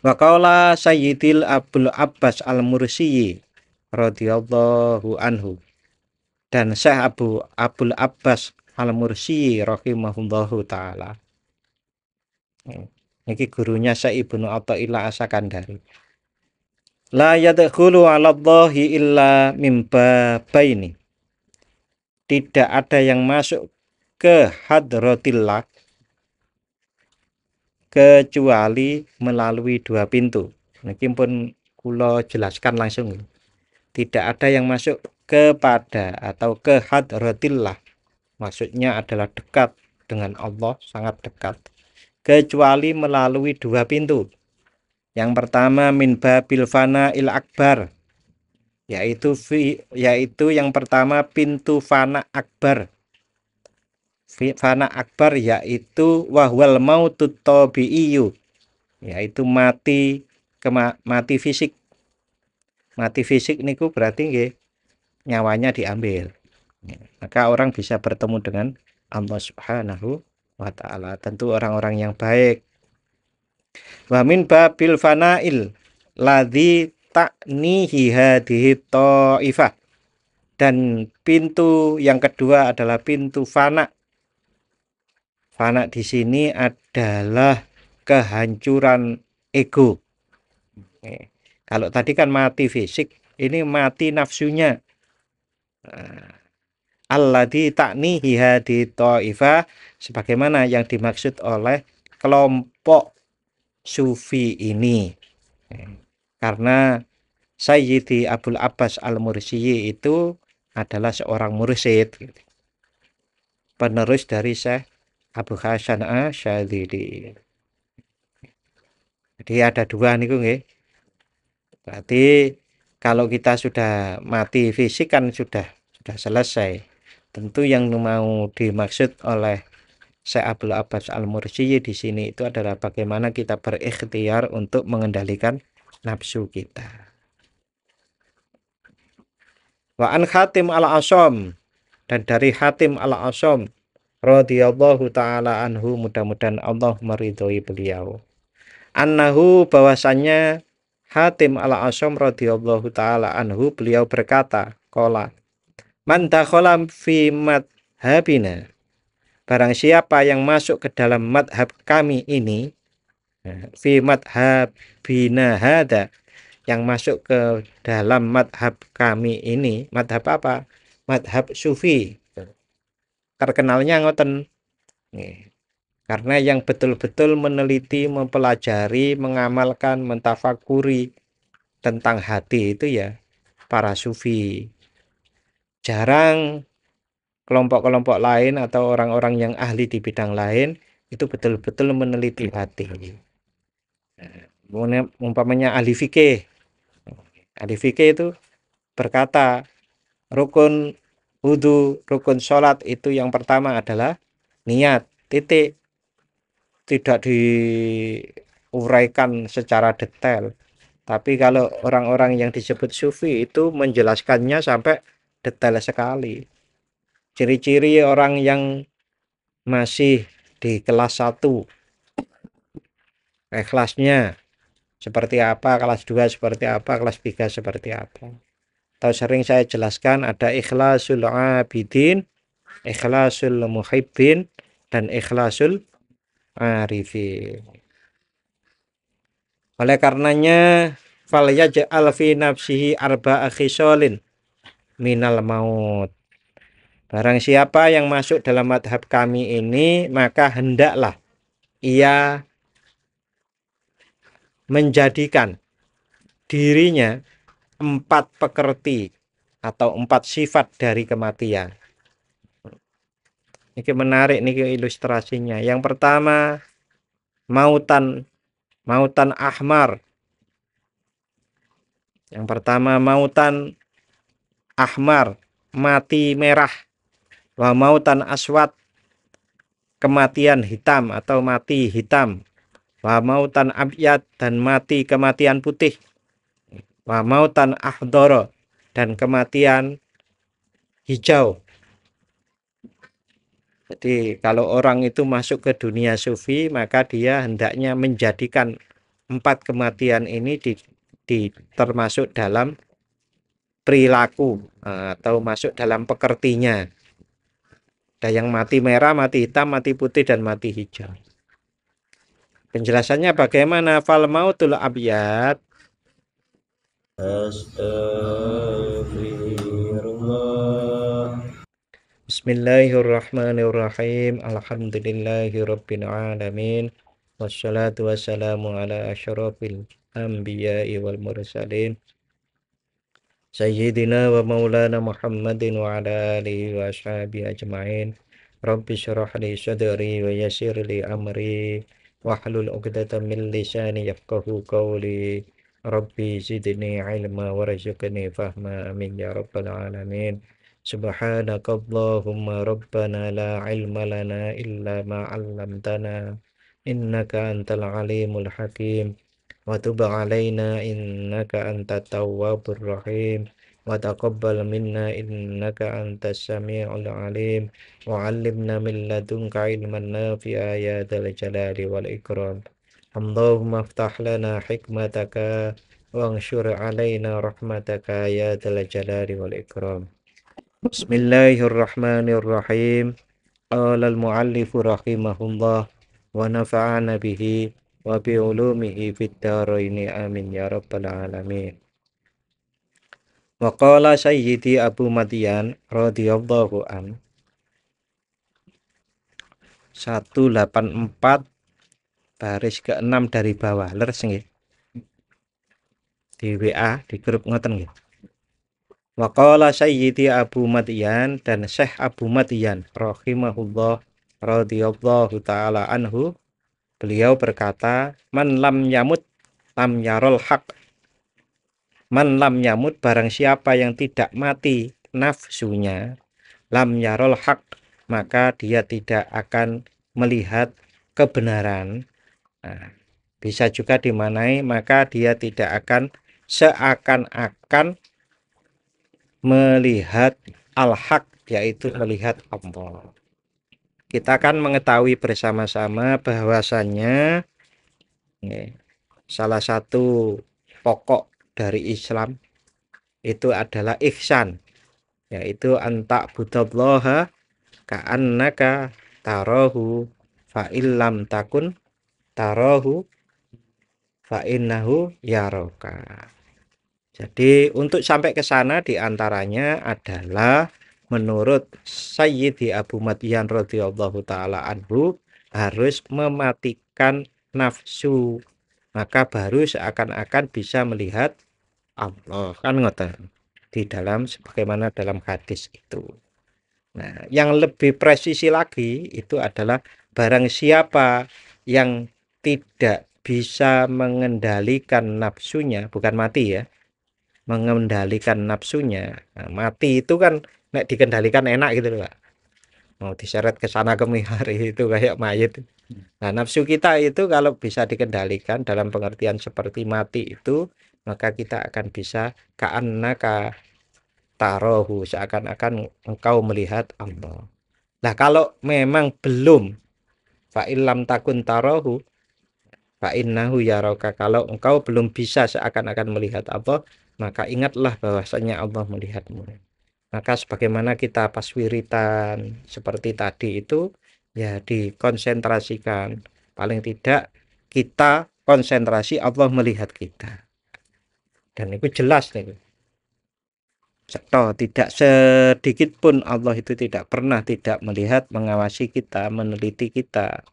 Wa qaula Sayyidil Abul Abbas Al-Mursi radhiyallahu anhu, dan Syekh Abul Abbas Al-Mursi rahimahullahu taala. Niki gurunya Syekh Ibnu Athaillah As-Sakandari. La yadkhulu 'ala Allahi illa mim babaini. Tidak ada yang masuk ke hadratillah kecuali melalui dua pintu. Niki pun kula jelaskan langsung. Tidak ada yang masuk kepada atau ke hadratillah, maksudnya adalah dekat dengan Allah, sangat dekat, kecuali melalui dua pintu. Yang pertama min babil fana'il akbar, yaitu yang pertama pintu fana akbar. Fana akbar yaitu wahwal mautut tabi'iyu, yaitu mati fisik. Mati fisik niku berarti nggih nyawanya diambil. Maka orang bisa bertemu dengan Allah Subhanahu wa taala, tentu orang-orang yang baik. Wa min babil fana'il ladzi ta'nihi hadhihi ta'ifah, dan pintu yang kedua adalah pintu fana. Fana di sini adalah kehancuran ego. Kalau tadi kan mati fisik, ini mati nafsunya. Alladzi ta'nihi hadhihi ta'ifah, sebagaimana yang dimaksud oleh kelompok sufi ini. Karena Sayyidi Abul Abbas Al-Mursi itu adalah seorang mursyid, penerus dari Syekh Abu Hasan Asyadzili. Jadi ada dua niku nggih. Berarti kalau kita sudah mati fisik kan sudah selesai. Tentu yang mau dimaksud oleh Syekh Abul Abbas Al-Mursi di sini itu adalah bagaimana kita berikhtiar untuk mengendalikan nafsu kita. Wa an Hatim Al-Asham, dan dari Hatim Al-Asham radhiyallahu taala anhu, mudah-mudahan Allah meridhoi beliau. Annahu, bahwasannya Hatim Al-Asham radhiyallahu taala anhu, beliau berkata, qala man dakhala fi madhabina, barang siapa yang masuk ke dalam madhab kami ini, fi madhabina hada, yang masuk ke dalam madhab kami ini. Madhab apa? Madhab sufi. Terkenalnya ngoten. Karena yang betul-betul meneliti, mempelajari, mengamalkan, mentafakuri tentang hati itu ya para sufi. Jarang kelompok-kelompok lain atau orang-orang yang ahli di bidang lain itu betul-betul meneliti hati. Umpamanya ahli fikih. Ahli fikih itu berkata rukun wudu, rukun sholat itu yang pertama adalah niat, titik. Tidak diuraikan secara detail. Tapi kalau orang-orang yang disebut sufi itu menjelaskannya sampai detail sekali. Ciri-ciri orang yang masih di kelas 1, ikhlasnya seperti apa, kelas 2 seperti apa, kelas 3 seperti apa. Atau sering saya jelaskan ada ikhlasul abidin, ikhlasul muhibbin, dan ikhlasul arifin. Oleh karenanya fal yaj'al fi nafsihi arba'a khisalin minal maut. Barang siapa yang masuk dalam madhab kami ini, maka hendaklah ia menjadikan dirinya 4 pekerti atau 4 sifat dari kematian. Ini menarik nih ilustrasinya. Yang pertama, mautan ahmar. Yang pertama mautan ahmar, mati merah. Wa mautan aswad, kematian hitam atau mati hitam. Wa mautan abyad, dan mati kematian putih. Wa mautan ahdoro, dan kematian hijau. Jadi kalau orang itu masuk ke dunia sufi, maka dia hendaknya menjadikan 4 kematian ini termasuk dalam perilaku atau masuk dalam pekertinya. Ada yang mati merah, mati hitam, mati putih, dan mati hijau. Penjelasannya bagaimana? Fal mautul abyad. Astagfirullah. Bismillahirrahmanirrahim. Alhamdulillahirabbil alamin. Wassalatu wassalamu ala asyrafil anbiya'i wal mursalin. Sayyidina wa maulana Muhammadin wa ala alihi wa ashabihi ajma'in. Rabbi syrah li sadri wa yassir li amri wahlul 'uqdatam min lisani yafqahu qawli. Rabbi zidni ilma warzuqni fahma, amin ya rabbal alamin. Subhanakallahumma rabbana la ilma lana illa ma 'allamtana innaka antal alimul hakim. Wa tub alaina innaka antat tawwabur rahim. Wa taqabbal minna innaka antas samiul alim. Wa 'allimna min ladunka ilman nafi'a ya dzal jalali wal ikram. Allahumma aftah lana hikmataka wa anshur alaina rahmataka ya dzal jalali wal ikram. Bismillahirrahmanirrahim. Qala al-muallifu rahimahullah wa nafa'ana bihi wa bi ulumihi fid dharaini, amin ya rabbal alamin. Wa qala sayyidi Abu Madian radhiyallahu an 184 baris ke-6 dari bawah, leres nggih. Di WA di grup ngoten nggih. Wa qala sayyidi Abu Madian, dan Syekh Abu Madian rahimahullah radhiyallahu taala anhu, beliau berkata, man lam yamut lam yarol haq. Man lam yamut, barang siapa yang tidak mati nafsunya, lam yarol haq, maka dia tidak akan melihat kebenaran. Nah, bisa juga dimaknai maka dia tidak akan seakan-akan melihat al-haq, yaitu melihat Allah. Kita akan mengetahui bersama-sama bahwasannya salah satu pokok dari Islam itu adalah ihsan, yaitu anta budallaha ka'annaka tarahu fa illam takun tarahu fa innahu yaraka. Jadi untuk sampai ke sana diantaranya adalah menurut Sayyidi Abu Madian radhiyallahu taala anhu harus mematikan nafsu, maka baru seakan-akan bisa melihat Allah, kan ngoten di dalam sebagaimana dalam hadis itu. Nah, yang lebih presisi lagi itu adalah barang siapa yang tidak bisa mengendalikan nafsunya, bukan mati ya, mengendalikan nafsunya. Nah, mati itu kan nek dikendalikan enak gitu loh, Pak. Mau diseret ke sana kemari itu kayak mayit. Nah, nafsu kita itu kalau bisa dikendalikan dalam pengertian seperti mati itu, maka kita akan bisa ka'annaka tarohu, seakan-akan engkau melihat Allah. Nah, kalau memang belum, fa illam takun tarohu fa innahu yaraka, kalau engkau belum bisa seakan-akan melihat Allah, maka ingatlah bahwasanya Allah melihatmu. Maka sebagaimana kita pas wiritan seperti tadi itu, ya dikonsentrasikan. Paling tidak kita konsentrasi Allah melihat kita. Dan itu jelas nih. Tidak sedikit pun Allah itu tidak pernah tidak melihat, mengawasi kita, meneliti kita.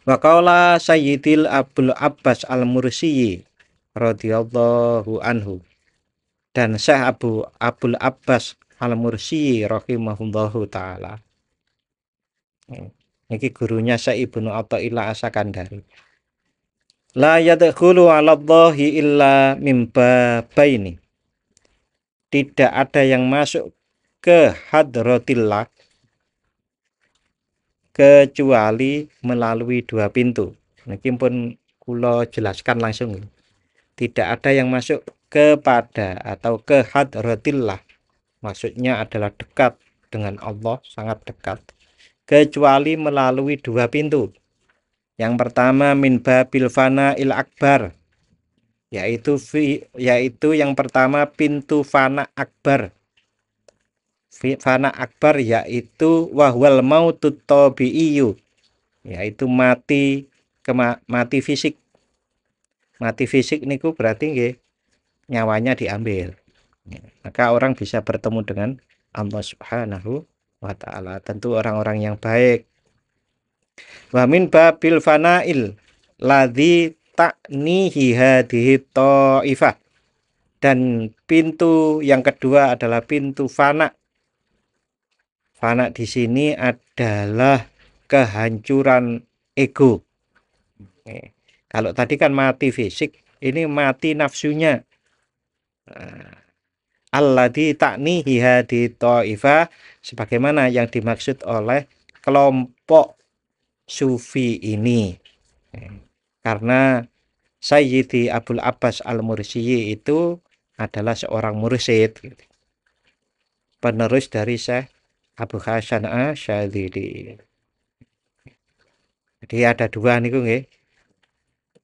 Wa qala Sayyidil Abul Abbas Al-Mursiyi radhiyallahu anhu, dan Syekh Abul Abbas Al-Mursiyi rahimahullahu taala. Ini gurunya Syekh Ibnu Athaillah As-Sakandari. La yadkhulu 'ala Allahi illa min babaini. Tidak ada yang masuk ke hadratillah kecuali melalui dua pintu. Niki pun kula jelaskan langsung. Tidak ada yang masuk kepada atau ke hadratillah, maksudnya adalah dekat dengan Allah, sangat dekat, kecuali melalui dua pintu. Yang pertama min babil fana'il akbar, yaitu yang pertama pintu fana akbar. Fana akbar yaitu wahwal mautut tabi'iyu, yaitu mati fisik. Mati fisik niku berarti nggih nyawanya diambil. Maka orang bisa bertemu dengan Allah Subhanahu wa taala. Tentu orang-orang yang baik. Wa min babil fana'il ladzi ta'nihi hadhihi ta'ifah. Dan pintu yang kedua adalah pintu fana. Fana di sini adalah kehancuran ego. Kalau tadi kan mati fisik, ini mati nafsunya. Alladzi ta'nihi hadhihi ta'ifah, sebagaimana yang dimaksud oleh kelompok sufi ini. Karena Sayyidi Abul Abbas Al-Mursiyi itu adalah seorang mursyid, penerus dari Syekh Abu Hasan Asyadzili. Jadi ada dua niku nggih.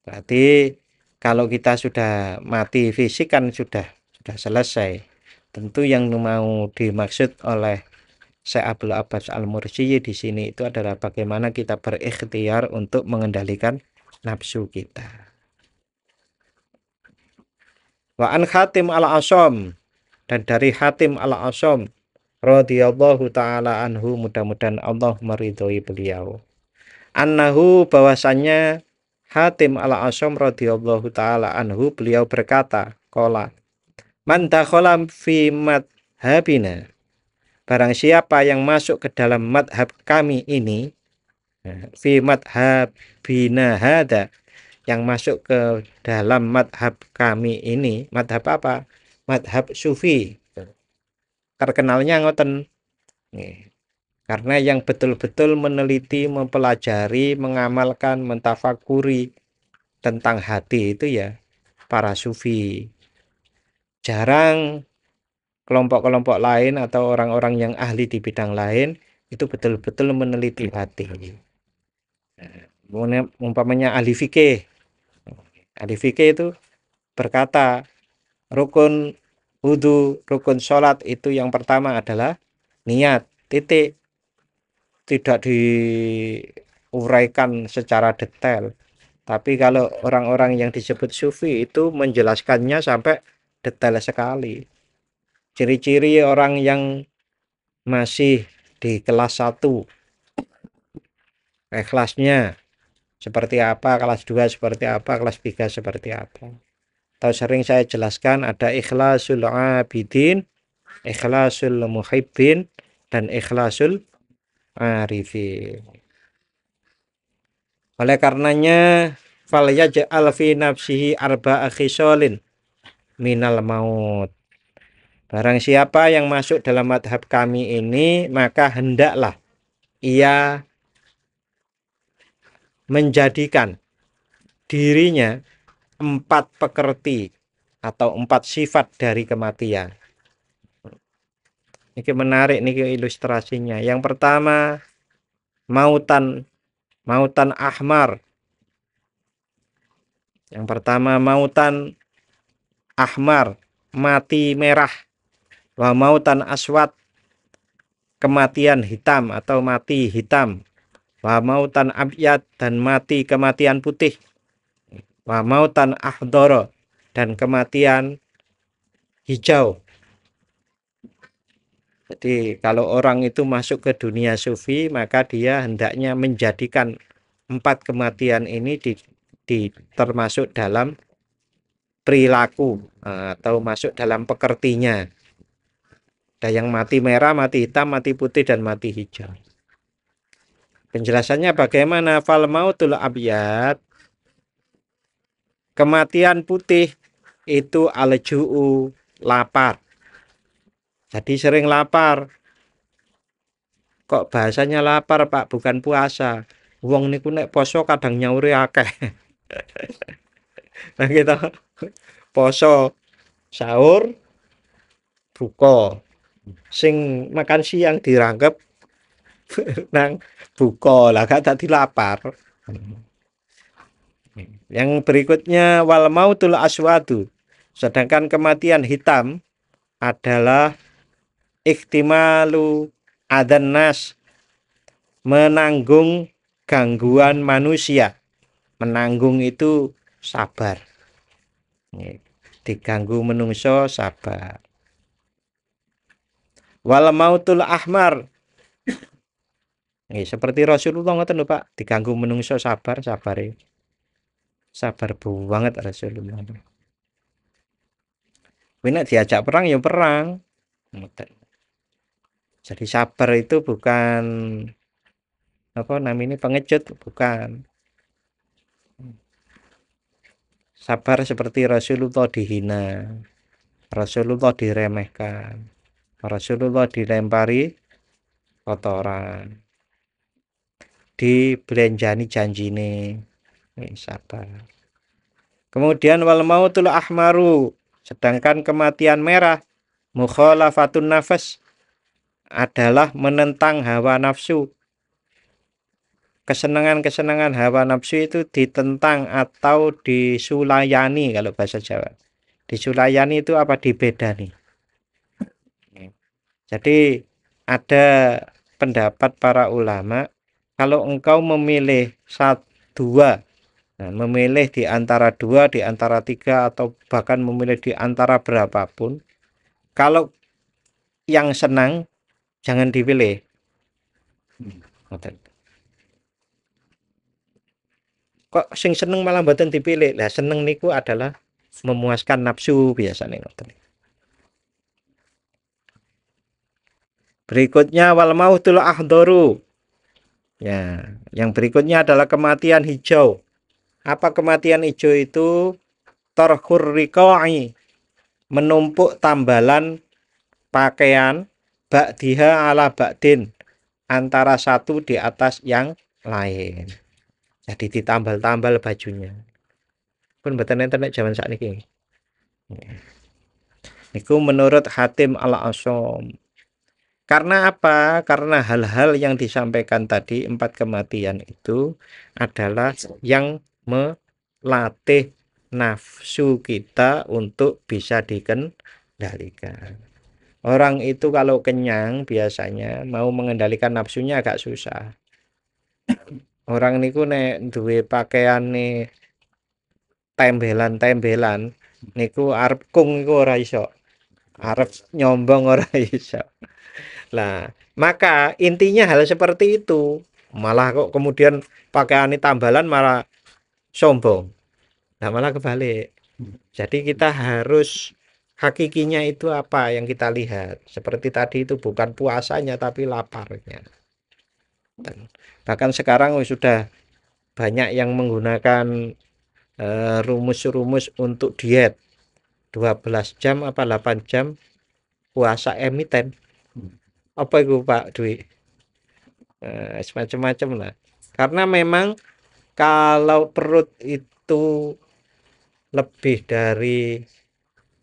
Berarti kalau kita sudah mati fisik kan sudah selesai. Tentu yang mau dimaksud oleh Syekh Abul Abbas Al-Mursiyi di sini itu adalah bagaimana kita berikhtiar untuk mengendalikan nafsu kita. Wa an Hatim al-Asham, dan dari Hatim al-Asham radhiyallahu taala anhu, mudah-mudahan Allah meridhoi beliau. Annahu, bahwasannya Hatim al-Asham radhiyallahu taala anhu, beliau berkata, qala man dakhala fi madhabina, barang siapa yang masuk ke dalam madhab kami ini, fi madhabina hada, yang masuk ke dalam madhab kami ini. Madhab apa? Madhab sufi. Terkenalnya ngoten. Karena yang betul-betul meneliti, mempelajari, mengamalkan, mentafakuri tentang hati itu ya para sufi. Jarang kelompok-kelompok lain atau orang-orang yang ahli di bidang lain itu betul-betul meneliti hati. Umpamanya ahli fikih. Ahli fikih itu berkata rukun wudu, rukun sholat itu yang pertama adalah niat, titik. Tidak diuraikan secara detail. Tapi kalau orang-orang yang disebut sufi itu menjelaskannya sampai detail sekali. Ciri-ciri orang yang masih di kelas 1, ikhlasnya seperti apa, kelas 2 seperti apa, kelas 3 seperti apa. Atau sering saya jelaskan ada ikhlasul abidin, ikhlasul muhibbin, dan ikhlasul arifin. Oleh karenanya fal yaj'al fi nafsihi arba'a khisalin minal maut. Barang siapa yang masuk dalam madhab kami ini, maka hendaklah ia menjadikan dirinya 4 pekerti atau 4 sifat dari kematian. Ini menarik nih ilustrasinya. Yang pertama, mautan ahmar. Yang pertama mautan ahmar, mati merah. Wa mautan aswad, kematian hitam atau mati hitam. Wa mautan abyad, dan mati kematian putih. Wa mautan ahdoro, dan kematian hijau. Jadi kalau orang itu masuk ke dunia sufi, maka dia hendaknya menjadikan 4 kematian ini termasuk dalam perilaku atau masuk dalam pekertinya. Ada yang mati merah, mati hitam, mati putih, dan mati hijau. Penjelasannya bagaimana? Fal mautul abyad, kematian putih itu al-ju'u, lapar. Jadi sering lapar. Kok bahasanya lapar, Pak, bukan puasa. Wong niku nek poso kadang nyauri akeh. Nah kita poso sahur buka. Sing makan siang dirangkep nang buka lah, gak tadi lapar. Yang berikutnya wal mautul aswadu. Sedangkan kematian hitam adalah ihtimalu adan nas, menanggung gangguan manusia. Menanggung itu sabar. Diganggu menungso sabar. Wal mautul ahmar. Seperti Rasulullah ngoten lho Pak, diganggu menungso sabar, sabare. Sabar banget Rasulullah. Kuwi nek diajak perang ya perang. Ngoten. Jadi sabar itu bukan apa namanya pengecut, bukan. Sabar seperti Rasulullah dihina, Rasulullah diremehkan, Rasulullah dilempari kotoran, dibelenjani janjine. Sabar. Kemudian wal mautul ahmaru, sedangkan kematian merah mukhalafatun nafas adalah menentang hawa nafsu. Kesenangan-kesenangan hawa nafsu itu ditentang atau disulayani kalau bahasa Jawa. Disulayani itu apa? Dibedani. Jadi ada pendapat para ulama, kalau engkau memilih dua, nah, memilih di antara dua, di antara tiga, atau bahkan memilih di antara berapapun, kalau yang senang jangan dipilih. Kok sing seneng malah mboten dipilih? Lah seneng niku adalah memuaskan nafsu biasanya. Berikutnya wal mautul ahdoru. Ya, yang berikutnya adalah kematian hijau. Apa kematian hijau itu? Tarhur riqa'i, menumpuk tambalan pakaian ba'diha ala ba'din, antara satu di atas yang lain. Jadi ditambal-tambal bajunya. Pun mboten enten nek jaman sakniki. Niku menurut Hatim al-Asyam. Karena apa? Karena hal-hal yang disampaikan tadi, 4 kematian itu adalah yang melatih nafsu kita untuk bisa dikendalikan. Orang itu kalau kenyang biasanya mau mengendalikan nafsunya agak susah. Orang niku nek duwe pakaian nih tembelan-tembelan niku arep kung niku ora iso. Arep nyombong ora iso. Lah, maka intinya hal seperti itu. Malah kok kemudian pakaian tambalan malah sombong. Nah, malah kebalik. Jadi kita harus hakikinya itu apa yang kita lihat. Seperti tadi itu bukan puasanya tapi laparnya. Dan bahkan sekarang sudah banyak yang menggunakan rumus-rumus untuk diet. 12 jam apa 8 jam puasa emiten. Apa itu Pak Dwi? Semacam-macam lah. Karena memang kalau perut itu lebih dari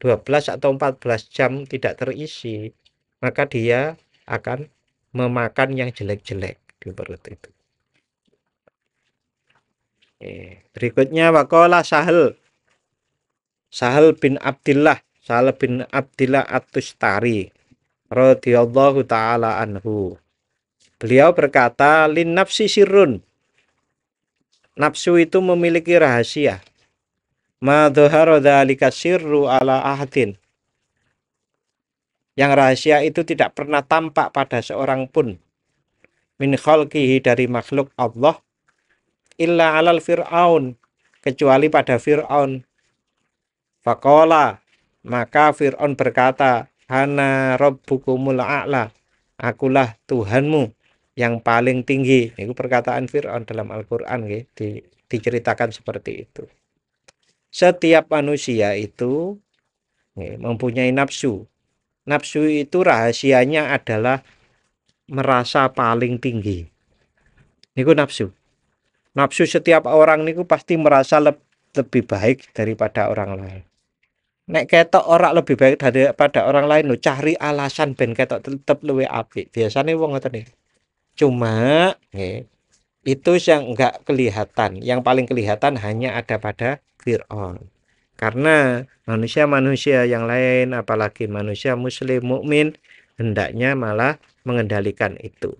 12 atau 14 jam tidak terisi, maka dia akan memakan yang jelek-jelek di perut itu. Berikutnya waqala Sahal bin Abdillah At-Tustari radhiyallahu taala anhu. Beliau berkata, lin nafsi sirrun. Nafsu itu memiliki rahasia. Ma dhahara dzalika sirru ala ahadin. Yang rahasia itu tidak pernah tampak pada seorang pun. Min khalqihi, dari makhluk Allah, illa alal fir'aun, kecuali pada Fir'aun. Faqala, maka Fir'aun berkata, Hana rabbukumul a'la, akulah Tuhanmu yang paling tinggi. Itu perkataan Fir'aun dalam Al-Quran, diceritakan seperti itu. Setiap manusia itu mempunyai nafsu. Nafsu itu rahasianya adalah merasa paling tinggi. Niku nafsu. Nafsu setiap orang niku pasti merasa lebih baik daripada orang lain. Nek ketok ora lebih baik daripada orang lain lho, cari alasan ben ketok tetep luwih apik. Biasane wong ngoten iki. Cuma nggih, Itu yang enggak kelihatan. Yang paling kelihatan hanya ada pada Fir'aun. Karena manusia-manusia yang lain, apalagi manusia muslim mukmin, hendaknya malah mengendalikan itu.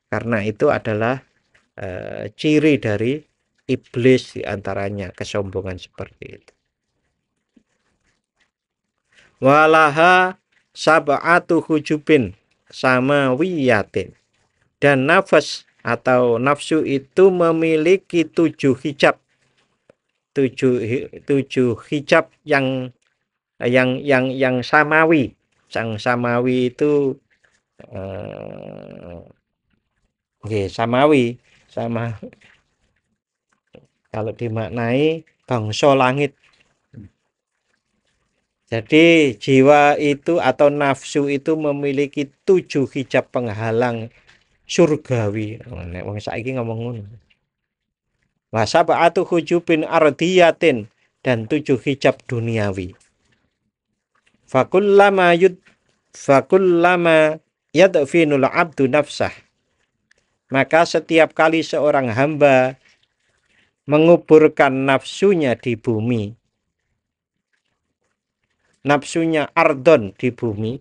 Karena itu adalah ciri dari iblis diantaranya, kesombongan seperti itu. Walaha sab'atu hujubin samawiyatin. Dan nafas atau nafsu itu memiliki 7 hijab. 7 hijab yang samawi. Yang samawi itu samawi sama kalau dimaknai bangsa langit. Jadi jiwa itu atau nafsu itu memiliki 7 hijab penghalang surgawi. Nek wong saiki ngomong ngono. Wa sab'atu hujubin ardiyatin dan 7 hijab duniawi. Fakullama yadfinul abdu nafsah. Maka setiap kali seorang hamba menguburkan nafsunya di bumi, nafsunya ardon di bumi,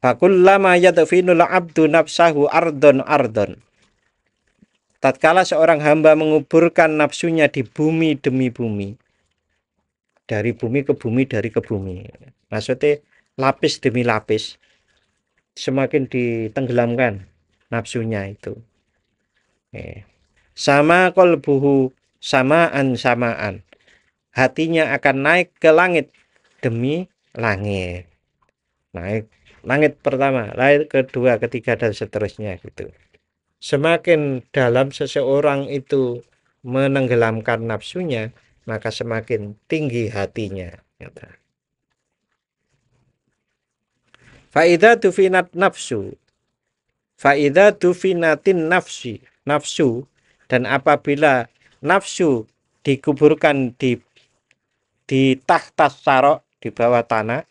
fakullama yadfinul abdu nafsahu ardon. Tatkala seorang hamba menguburkan nafsunya di bumi demi bumi, dari bumi ke bumi, dari ke bumi, maksudnya lapis demi lapis, semakin ditenggelamkan nafsunya itu. Sama kolbuhu samaan, hatinya akan naik ke langit demi langit. Naik langit pertama, langit kedua, ketiga, dan seterusnya gitu. Semakin dalam seseorang itu menenggelamkan nafsunya, maka semakin tinggi hatinya. Fa'idha tufinat nafsu, fa'idha tufinatin nafsu, dan apabila nafsu dikuburkan di tahtas sarok, di bawah tanah,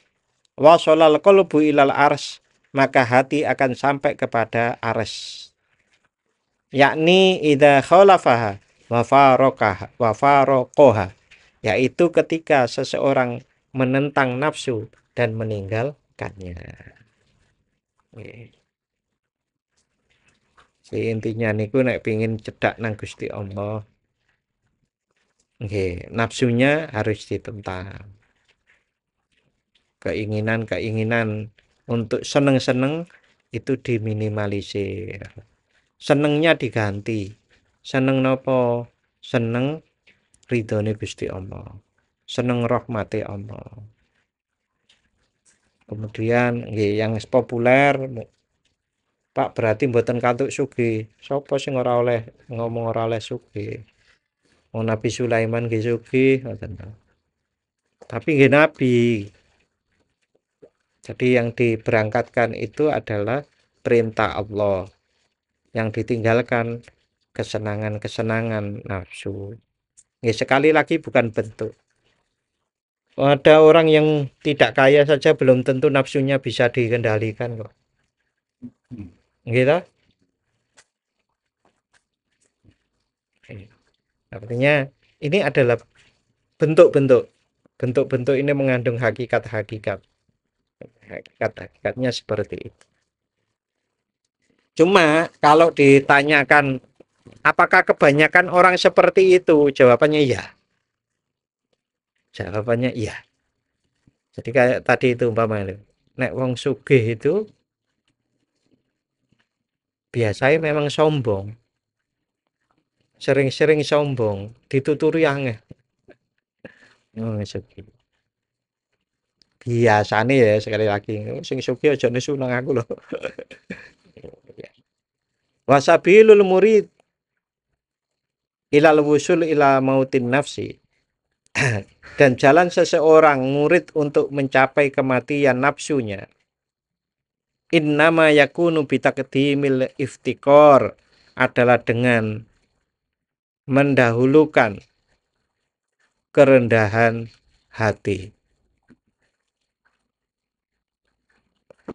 wasolal qalbu ilal ars, maka hati akan sampai kepada ars. Yakni idza khalafaha wa faroqaha, yaitu ketika seseorang menentang nafsu dan meninggalkannya. Si intinya niku nek pingin cedak nang Gusti Allah, nafsunya harus ditentang. Keinginan untuk seneng-seneng itu diminimalisir. Senengnya diganti. Seneng nopo? Seneng ridhone Gusti Allah. Seneng rahmati Allah. Kemudian yang populer, Pak, berarti mboten kantuk sugih. Sapa sing ora oleh ngomong ora oleh sugih? Wong Nabi Sulaiman nggih sugih, ngoten. Tapi nggih nabi. Jadi yang diberangkatkan itu adalah perintah Allah. Yang ditinggalkan kesenangan-kesenangan nafsu. Ya, sekali lagi bukan bentuk. Ada orang yang tidak kaya saja belum tentu nafsunya bisa dikendalikan kok. Gitu? Artinya ini adalah bentuk-bentuk. Bentuk-bentuk ini mengandung hakikat-hakikat. Hakikat-hakikatnya seperti itu. Cuma kalau ditanyakan apakah kebanyakan orang seperti itu? Jawabannya iya. Jawabannya iya. Jadi kayak tadi itu umpamanya, nek wong sugih itu biasanya memang sombong. Sering-sering sombong, dituturi angeh. Sugih. Biasanya ya sekali lagi, sing sugih aja nesu nang aku loh. Wasabilul murid ilal wusul ila mautin nafsi. Dan jalan seseorang murid untuk mencapai kematian nafsunya, innama yakunu bitaqdimil iftikor, adalah dengan mendahulukan kerendahan hati.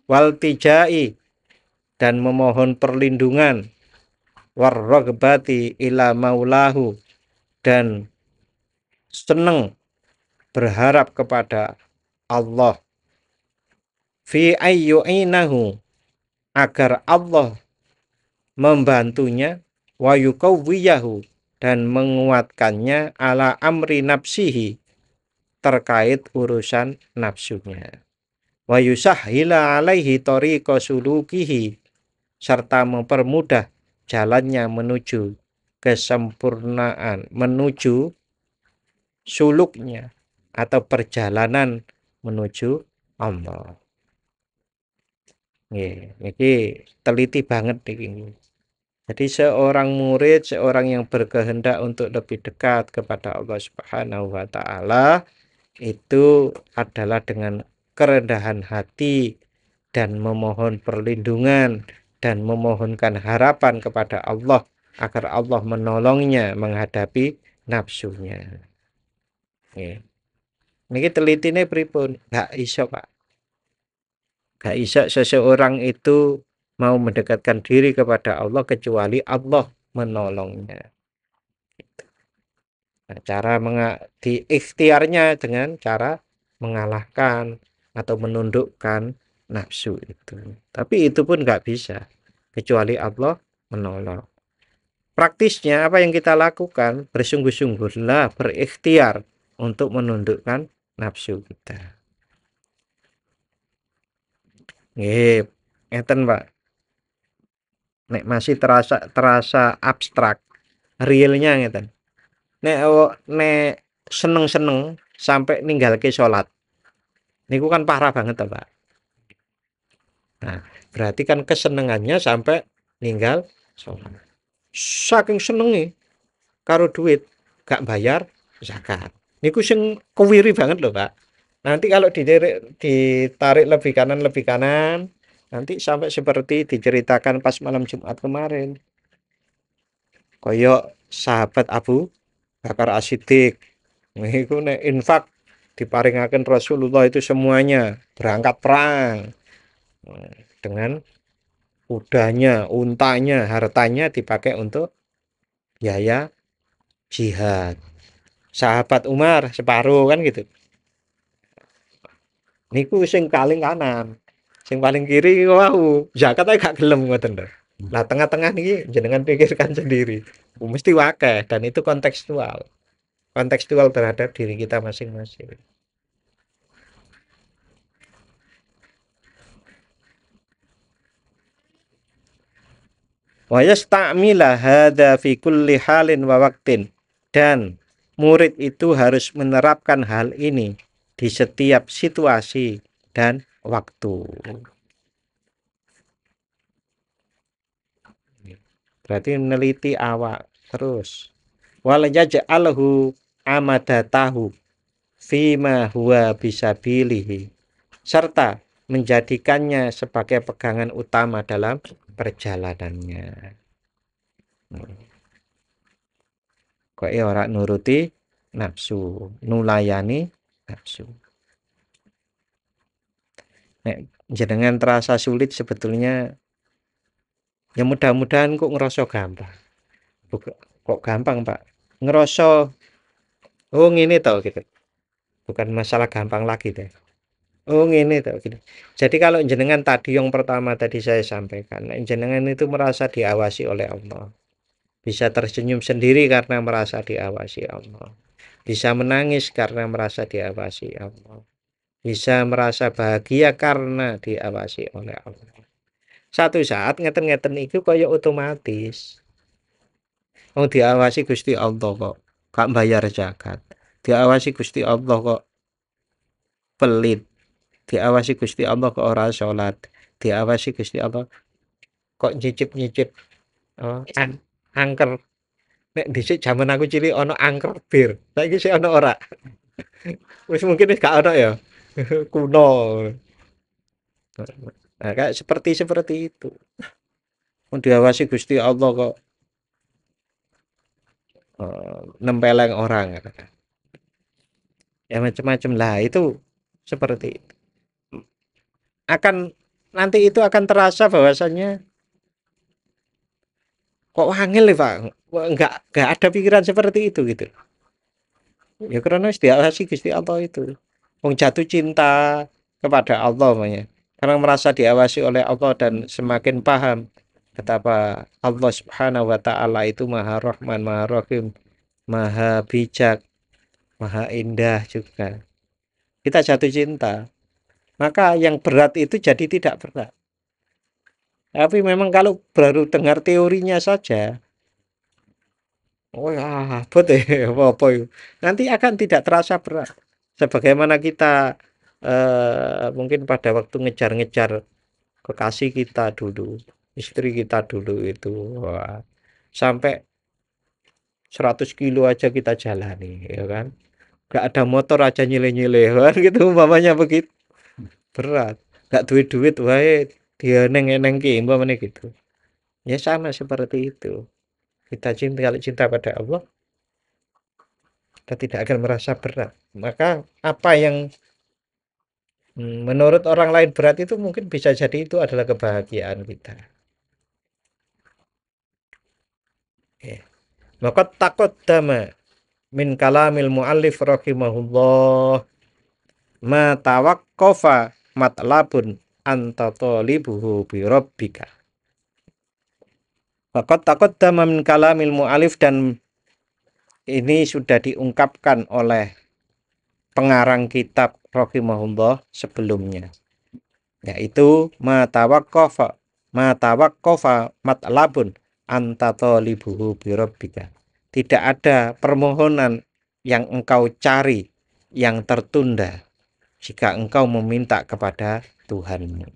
waltijai, dan memohon perlindungan, warrogbati ila maulahu, dan senang berharap kepada Allah, fi ayyu'inahu, agar Allah membantunya, wa yukawwiyahu, dan menguatkannya, ala amri nafsihi, terkait urusan nafsunya, wa yusahhila alaihi tariqa sulukihi, serta mempermudah jalannya menuju kesempurnaan, menuju suluknya atau perjalanan menuju Allah. Ini teliti banget ini. Jadi seorang murid, seorang yang berkehendak untuk lebih dekat kepada Allah Subhanahu wa taala, itu adalah dengan kerendahan hati dan memohon perlindungan dan memohonkan harapan kepada Allah agar Allah menolongnya menghadapi nafsunya. Niki telitine pripun? Gak iso, Pak. Gak iso seseorang itu mau mendekatkan diri kepada Allah kecuali Allah menolongnya. Nah, cara di ikhtiarnya dengan cara mengalahkan atau menundukkan nafsu itu. Tapi itu pun nggak bisa kecuali Allah menolong. Praktisnya apa yang kita lakukan? Bersungguh-sungguhlah berikhtiar untuk menundukkan nafsu kita. Nggih, ngeten, Pak. Nek masih terasa abstrak, realnya ngeten. Nek seneng-seneng sampai ninggalke salat. Niku kan parah banget, Pak. Nah, berarti kan kesenengannya sampai ninggal salat. Saking senenge karo duit gak bayar zakat. Niku sing kewiri banget loh, Pak. Nanti kalau ditarik lebih kanan, nanti sampai seperti diceritakan pas malam Jumat kemarin. Koyok sahabat Abu Bakar As-Siddiq. Niku nek infak diparingaken Rasulullah itu semuanya berangkat perang. Dengan kudanya, untanya, hartanya dipakai untuk biaya jihad. Sahabat Umar separuh kan gitu. Niku sing paling kanan, sing paling kiri wau zakat ae gak gelem ngoten lho. Nah, tengah-tengah niki jenengan pikirkan sendiri. Mesti wakeh dan itu kontekstual. Kontekstual terhadap diri kita masing-masing. Wa yasta'mila hadza fi kulli halin wa waqtin, dan murid itu harus menerapkan hal ini di setiap situasi dan waktu. Berarti meneliti awak terus. Wal yaj'alhu amadatahu fima huwa bisabilihi, serta menjadikannya sebagai pegangan utama dalam perjalanannya. Kok ora nuruti nafsu, nulayani nafsu. Nek jenengan terasa sulit sebetulnya ya mudah-mudahan kok ngerasa gampang. Kok gampang, Pak? Ngerasa oh ngene tau gitu. Bukan masalah gampang lagi deh. Oh ngene tau gitu. Jadi kalau jenengan tadi yang pertama tadi saya sampaikan, jenengan itu merasa diawasi oleh Allah. Bisa tersenyum sendiri karena merasa diawasi Allah. Bisa menangis karena merasa diawasi Allah. Bisa merasa bahagia karena diawasi oleh Allah. Satu saat ngeten-ngeten itu kaya otomatis. Oh diawasi Gusti Allah kok gak bayar zakat. Diawasi Gusti Allah kok pelit. Diawasi Gusti Allah kok ora salat. Diawasi Gusti Allah kok nyicip-nyicip angker. Nek dhisik jaman aku cilik ana angker bir. Saiki sik ana ora? Wis mungkin wis gak ana ya. Kuno. Nah, kayak seperti itu. Diawasi Gusti Allah kok nempeleng orang. Ya macam-macam lah itu seperti itu. Akan nanti itu akan terasa bahwasannya kok wangil ya Pak, nggak ada pikiran seperti itu gitu. Ya karena wis diawasi Gusti Allah itu. Wong jatuh cinta kepada Allah namanya. Karena merasa diawasi oleh Allah dan semakin paham betapa Allah Subhanahu wa taala itu Maha Rahman, Maha Rahim, Maha Bijak, Maha Indah juga. Kita jatuh cinta. Maka yang berat itu jadi tidak berat. Tapi memang kalau baru dengar teorinya saja, oh ya, betul apa itu. Nanti akan tidak terasa berat. Sebagaimana kita mungkin pada waktu ngejar-ngejar kekasih kita dulu, istri kita dulu itu, wah, sampai 100 kilo aja kita jalani, ya kan? Gak ada motor aja nyile-nyile, kan gitu umpamanya begitu berat. Gak duit-duit, wae dia neng-neng ki umpamanya gitu. Ya sama seperti itu. Kita cinta kalau cinta pada Allah, kita tidak akan merasa berat. Maka apa yang menurut orang lain berat itu mungkin bisa jadi itu adalah kebahagiaan kita. Ya. Maka takut dama min kalamil muallif rahimahullah ma tawaqqafa matlabun anta talibuhu bi rabbika. Maka takut dama min kalamil muallif, dan ini sudah diungkapkan oleh pengarang kitab rahimahullah sebelumnya, yaitu matawaqqafa matlabun anta talibuhu bi rabbika. Tidak ada permohonan yang engkau cari yang tertunda jika engkau meminta kepada Tuhanmu.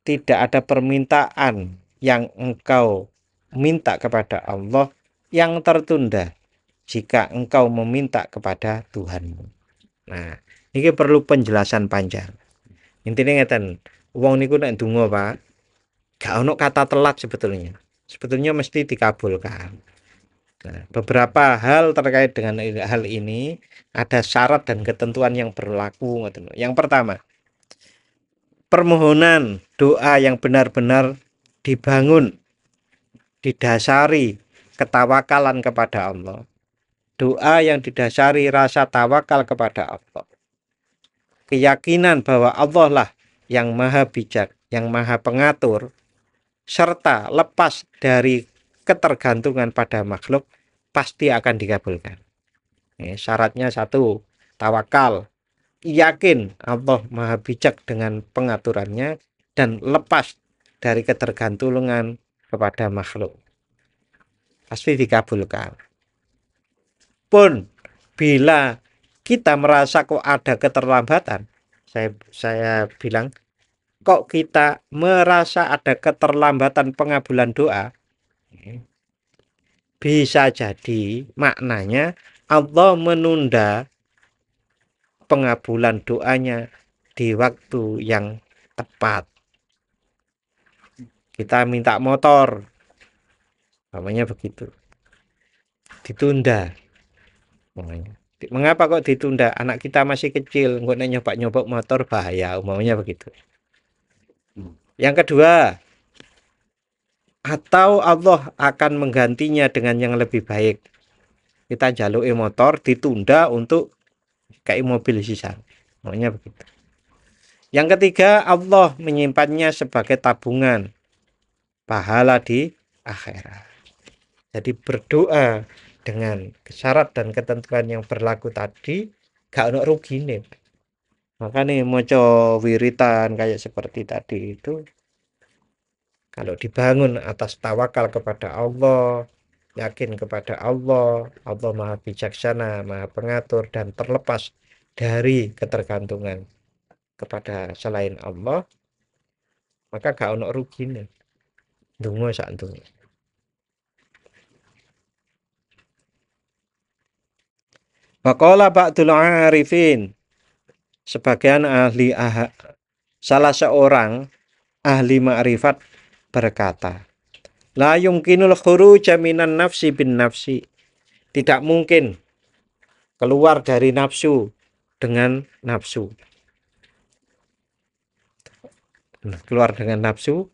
Tidak ada permintaan yang engkau minta kepada Allah yang tertunda jika engkau meminta kepada Tuhanmu. Nah, ini perlu penjelasan panjang. Intinya ngeten, wong niku nek ndonga, Pak, gak ono kata telat sebetulnya. Sebetulnya mesti dikabulkan. Nah, beberapa hal terkait dengan hal ini ada syarat dan ketentuan yang berlaku. Yang pertama, permohonan doa yang benar-benar dibangun, didasari ketawakalan kepada Allah. Doa yang didasari rasa tawakal kepada Allah. Keyakinan bahwa Allah lah yang maha bijak, yang maha pengatur, serta lepas dari ketergantungan pada makhluk, pasti akan dikabulkan. Syaratnya satu, tawakal. Yakin Allah maha bijak dengan pengaturannya dan lepas dari ketergantungan kepada makhluk. Pasti dikabulkan. Pun bila kita merasa kok ada keterlambatan, saya bilang, kok kita merasa ada keterlambatan pengabulan doa, bisa jadi maknanya Allah menunda pengabulan doanya di waktu yang tepat. Kita minta motor, namanya begitu, ditunda. Mengapa kok ditunda? Anak kita masih kecil, nggak nyoba-nyoba motor bahaya, umumnya begitu. Yang kedua, atau Allah akan menggantinya dengan yang lebih baik. Kita jalui motor ditunda untuk kayak mobil sisa, umumnya begitu. Yang ketiga, Allah menyimpannya sebagai tabungan pahala di akhirat. Jadi berdoa dengan syarat dan ketentuan yang berlaku tadi gak ono rugine. Makanya moco wiritan kayak seperti tadi itu, kalau dibangun atas tawakal kepada Allah, yakin kepada Allah, Allah maha bijaksana, maha pengatur, dan terlepas dari ketergantungan kepada selain Allah, maka gak ono rugine. Dungo sak dungo. Waqala ba'dul arifin, sebagian salah seorang ahli ma'rifat berkata, la yumkinul khuruja minan nafsi bin nafsi. Tidak mungkin keluar dari nafsu dengan nafsu. keluar dengan nafsu,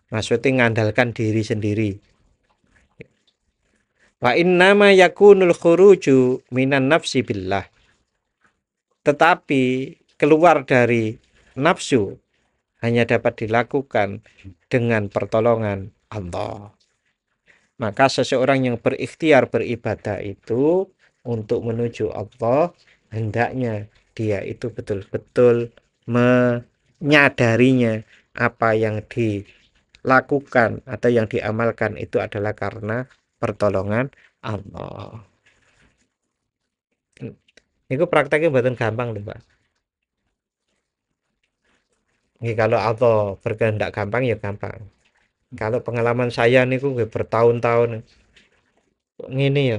maksudnya ngandalkan diri sendiri. Wa innama yakunul khuruju minan nafsi billah. Tetapi keluar dari nafsu hanya dapat dilakukan dengan pertolongan Allah. Maka seseorang yang berikhtiar beribadah itu untuk menuju Allah, hendaknya dia itu betul-betul menyadarinya apa yang dilakukan atau yang diamalkan itu adalah karena pertolongan Allah. Itu prakteknya buatan gampang loh, Pak. Ini kalau Allah berkehendak gampang ya gampang. Kalau pengalaman saya niku bertahun-tahun ini ya,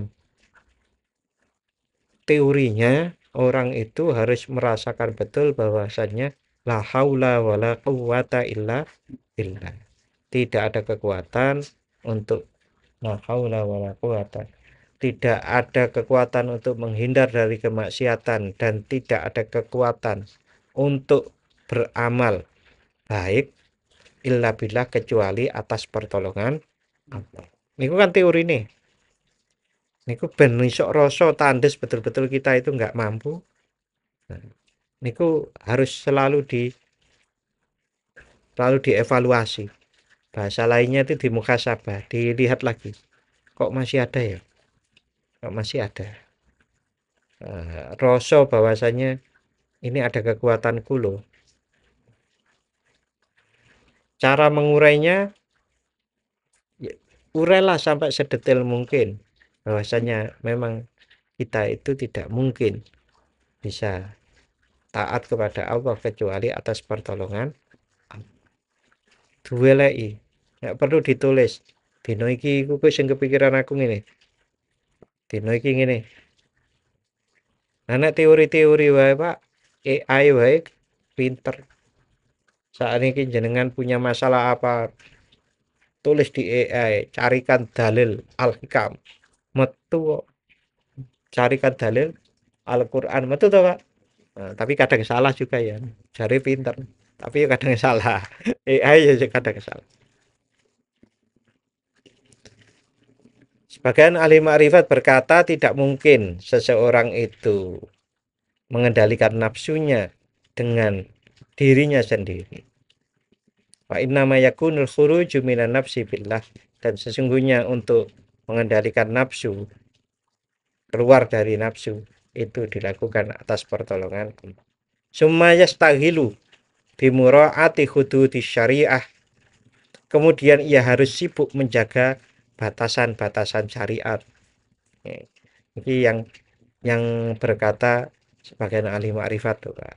teorinya orang itu harus merasakan betul bahwasannya la haula wala quwata illa billah. Tidak ada kekuatan untuk la haula wala quwata. Tidak ada kekuatan untuk menghindar dari kemaksiatan dan tidak ada kekuatan untuk beramal baik illa billah kecuali atas pertolongan Allah. Niku kan teori nih. Niku ben iso rasa tandes betul-betul kita itu nggak mampu. Nah, niku harus selalu dievaluasi. Bahasa lainnya itu di muhasabah, dilihat lagi. Kok masih ada ya? Kok masih ada? Rasa bahwasanya ini ada kekuatanku loh. Cara mengurainya, ya, urailah sampai sedetail mungkin. Bahwasanya memang kita itu tidak mungkin bisa taat kepada Allah kecuali atas pertolongan duweleki. Nggak perlu ditulis. Dino iki iku sing kepikiran aku ngene. Dino iki ngene. Nah, teori-teori wae, Pak. AI wae pinter. Saat ini jenengan punya masalah apa, tulis di AI, carikan dalil Al-Hikam. Metu carikan dalil Al-Qur'an, metu toh, Pak. Nah, tapi kadang salah juga ya. Jari pinter. Tapi kadang salah. AI ya kadang salah. Sebagian ahli ma'rifat berkata tidak mungkin seseorang itu mengendalikan nafsunya dengan dirinya sendiri. Wa innama yakunul khuruju minan nafsi billah, dan sesungguhnya untuk mengendalikan nafsu, keluar dari nafsu itu dilakukan atas pertolongan Allah. Summa yastahilu bimura'ati hududi syariah. Kemudian ia harus sibuk menjaga batasan-batasan syariat. Ini yang berkata sebagian ahli ma'rifat tuh, Pak.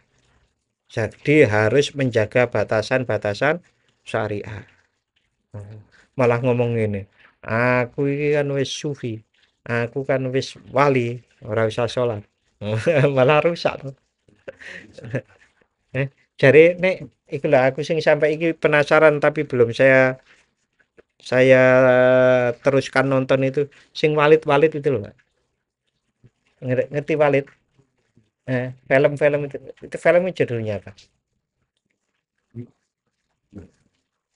Jadi harus menjaga batasan-batasan syariat. Malah ngomong ini, aku ini kan wis sufi, aku kan wis wali, ora usah sholat. Malah rusak tuh. Jadi nek ikulah aku sing sampai iki penasaran tapi belum saya teruskan nonton itu sing walid-walid itu loh, Pak. Ngerti walid? Film-film itu filmnya judulnya apa?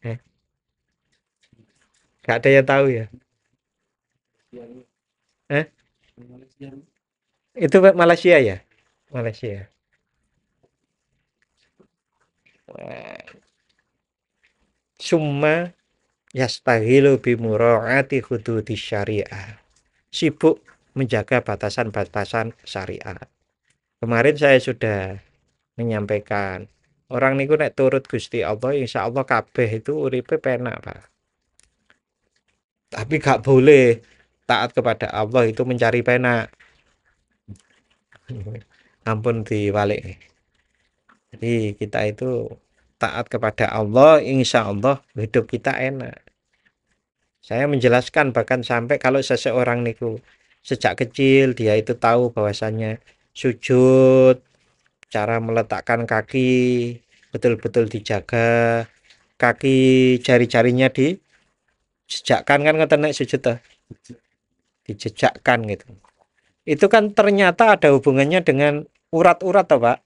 Eh, gak ada yang tahu ya? Eh, itu Malaysia ya? Malaysia. Summa yastahilu bimura'ati hududi syariah. Sibuk menjaga batasan-batasan syariat. Kemarin saya sudah menyampaikan, orang niku nek turut Gusti Allah, insya Allah kabeh itu uripe penak, Pak. Tapi gak boleh taat kepada Allah itu mencari penak. Ampun diwalik. Jadi kita itu taat kepada Allah, insya Allah hidup kita enak. Saya menjelaskan bahkan sampai kalau seseorang niku sejak kecil dia itu tahu bahwasannya sujud, cara meletakkan kaki betul-betul dijaga, kaki jari-jarinya dijejakkan, kan ngoten nek sujud toh, dijejakkan gitu. Itu kan ternyata ada hubungannya dengan urat-urat toh, Pak.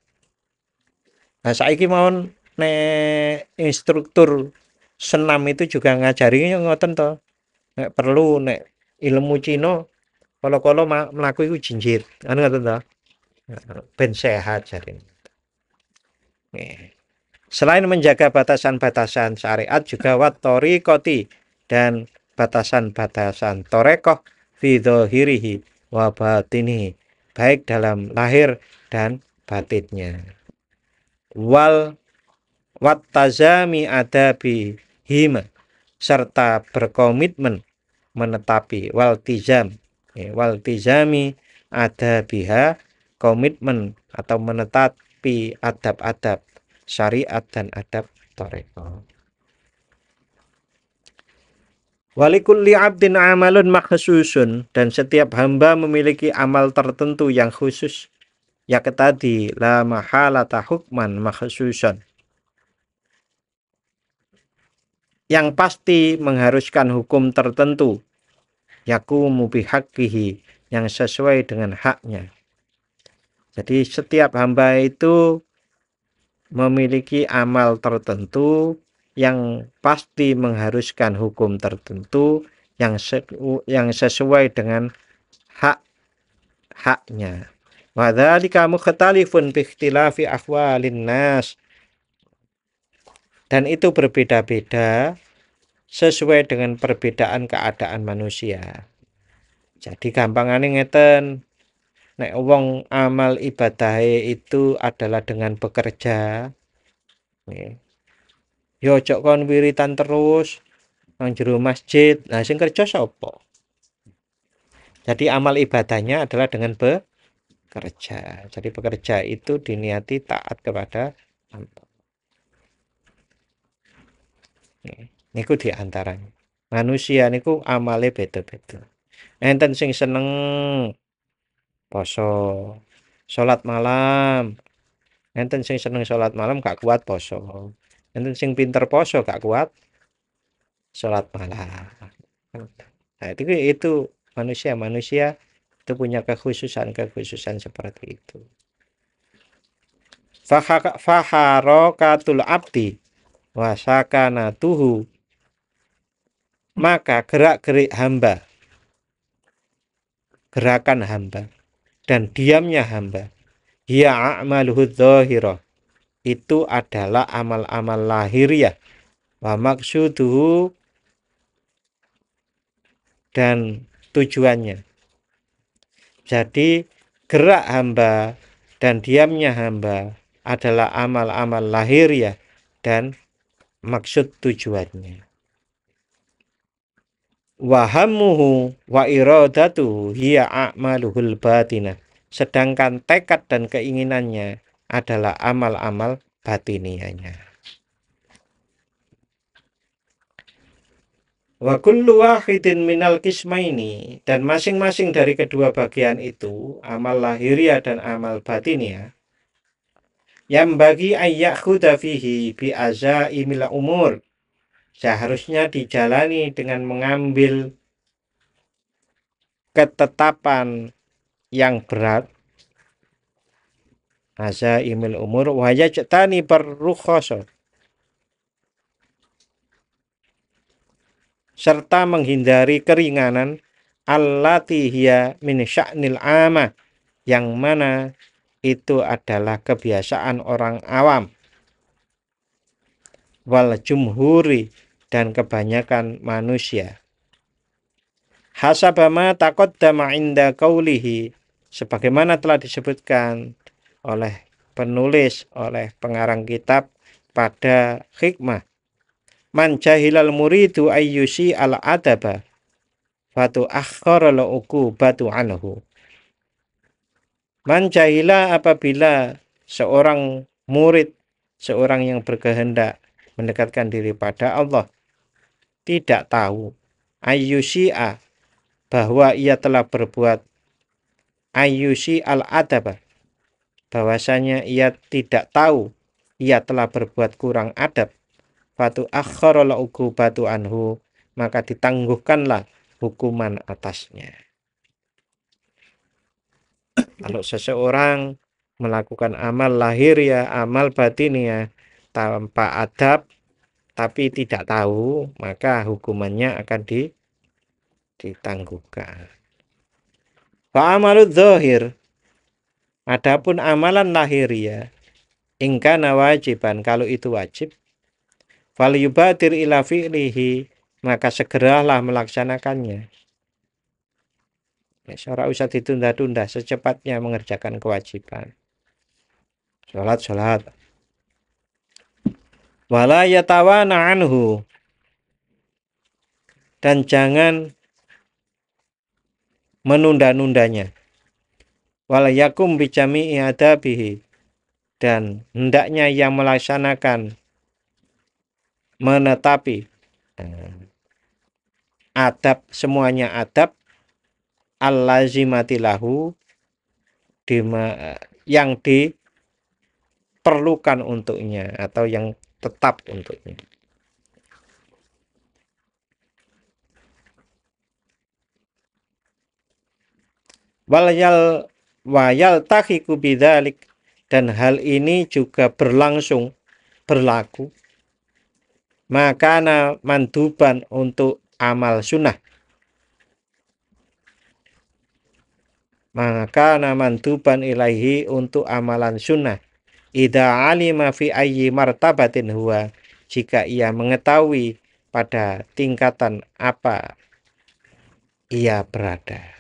Nah, saiki mawon nek instruktur senam itu juga ngajari ngoten to. Nek perlu nek ilmu Cina kala-kala mlaku iku jinjit. Anu ngoten to. Ben sehat jarine. Nggih. Selain menjaga batasan-batasan syariat juga wat thoriqati dan batasan-batasan torekoh fi dzahirihi wa batinihi, baik dalam lahir dan batinnya. Wal wat tazami adabi hima, serta berkomitmen menetapi wal tizami adabiha, komitmen atau menetapi adab-adab syariat dan adab tarekat. Walikulli abdin amalun makhsusun, dan setiap hamba memiliki amal tertentu yang khusus. Yaqtadi la mahalata hukman makhsusan, yang pasti mengharuskan hukum tertentu. Yaqumu bihaqqihi, yang sesuai dengan haknya. Jadi setiap hamba itu memiliki amal tertentu yang pasti mengharuskan hukum tertentu yang sesuai dengan haknya. Wa dzalika mukhtalifun bi ikhtilafi ahwalin nas, dan itu berbeda-beda sesuai dengan perbedaan keadaan manusia. Jadi gampangane ngeten, nek wong amal ibadahe itu adalah dengan bekerja, nggih. Yo ojo kon wiritan terus nang jero masjid. Nah, sing kerja sapa? Jadi amal ibadahnya adalah dengan bekerja. Jadi bekerja itu diniati taat kepada Allah. Niku diantaranya. Manusia niku amale beda-beda. Enten sing seneng poso, salat malam. Enten sing seneng salat malam gak kuat poso. Enten sing pinter poso gak kuat salat malam. Nah, itu manusia itu punya kekhususan seperti itu. Faharokatul abdi wa sakanatuhu, maka gerak-gerik hamba, gerakan hamba dan diamnya hamba, hiya a'maluhu dzahirah, itu adalah amal-amal lahiriah, wa maksuduhu, dan tujuannya. Jadi gerak hamba dan diamnya hamba adalah amal-amal lahiriah dan maksud tujuannya. Wa hammuhu wa iradatuhu hiya a'maluhul batinah, sedangkan tekad dan keinginannya adalah amal-amal batiniahnya. Wa kullu wahidin minal qismaini, dan masing-masing dari kedua bagian itu, amal lahiriah dan amal batiniah, yang bagi ayyakhudha fihi bi azaimil umur, seharusnya dijalani dengan mengambil ketetapan yang berat, azaimil umur, wa yajtani barrukhasa, serta menghindari keringanan, allati hiya min sya'nil amah, yang mana itu adalah kebiasaan orang awam, wal jumhuri, dan kebanyakan manusia. Hasabama taqaddama inda qaulihi, sebagaimana telah disebutkan oleh penulis, oleh pengarang kitab pada hikmah, man jahilal muridu ayyusi al adaba fatu akhara la uqubatu anhu. Man jahila, apabila seorang murid, seorang yang berkehendak mendekatkan diri pada Allah, tidak tahu ayyusi'a, bahwa ia telah berbuat ayyusi al-adaba, bahwasanya ia tidak tahu ia telah berbuat kurang adab, fatu akhara la uqubatu anhu, maka ditangguhkanlah hukuman atasnya. Kalau seseorang melakukan amal lahiriah, amal batiniah, tanpa adab tapi tidak tahu, maka hukumannya akan ditangguhkan. Fa amalud dzahir, adapun amalan lahiriah, ingkana wajiban, kalau itu wajib, fal yubadir ila fi'lihi, maka segeralah melaksanakannya. Ora usah ditunda-tunda, secepatnya mengerjakan kewajiban. Salat. Wala yatawana anhu, dan jangan menunda-nundanya. Wala yakum bijami'i adabihi, dan hendaknya yang melaksanakan, menetapi adab, semuanya adab al-lazimati lahu, yang diperlukan untuknya atau yang tetap untuknya. Wayal tahiku bidzalik, dan hal ini juga berlaku makana manduban untuk amal sunnah, makana manduban ilaihi untuk amalan sunnah, idza alima fi ayyi martabatin huwa, jika ia mengetahui pada tingkatan apa ia berada.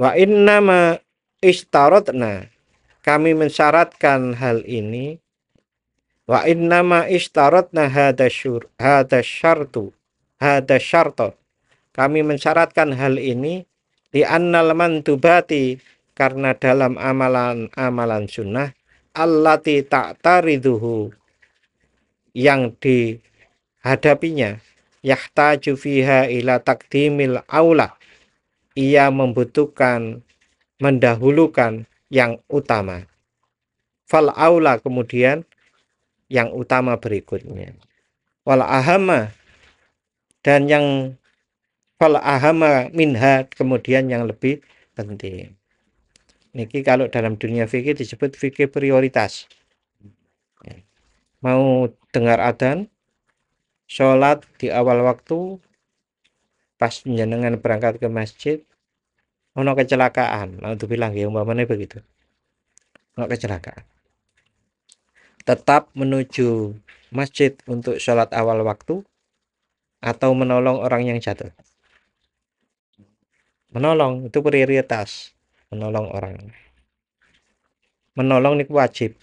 Wa innama istarodna, kami mensyaratkan hal ini. Wa innama istarodna hada syarto, kami mensyaratkan hal ini li annal mantubati, karena dalam amalan sunnah, allati ta'tariduhu, yang dihadapinya, yahtaju fiha ila taqdimil aula, ia membutuhkan, mendahulukan yang utama. Fal aula, kemudian yang utama berikutnya. Wal ahama, dan yang fal ahama minha, kemudian yang lebih penting. Niki kalau dalam dunia fikih disebut fikih prioritas. Mau dengar adzan, sholat di awal waktu, pas jenengan berangkat ke masjid, ono kecelakaan, untuk bilang ya umpamanya begitu, ono kecelakaan, tetap menuju masjid untuk sholat awal waktu atau menolong orang yang jatuh. Menolong itu prioritas, menolong orang, menolong ini wajib.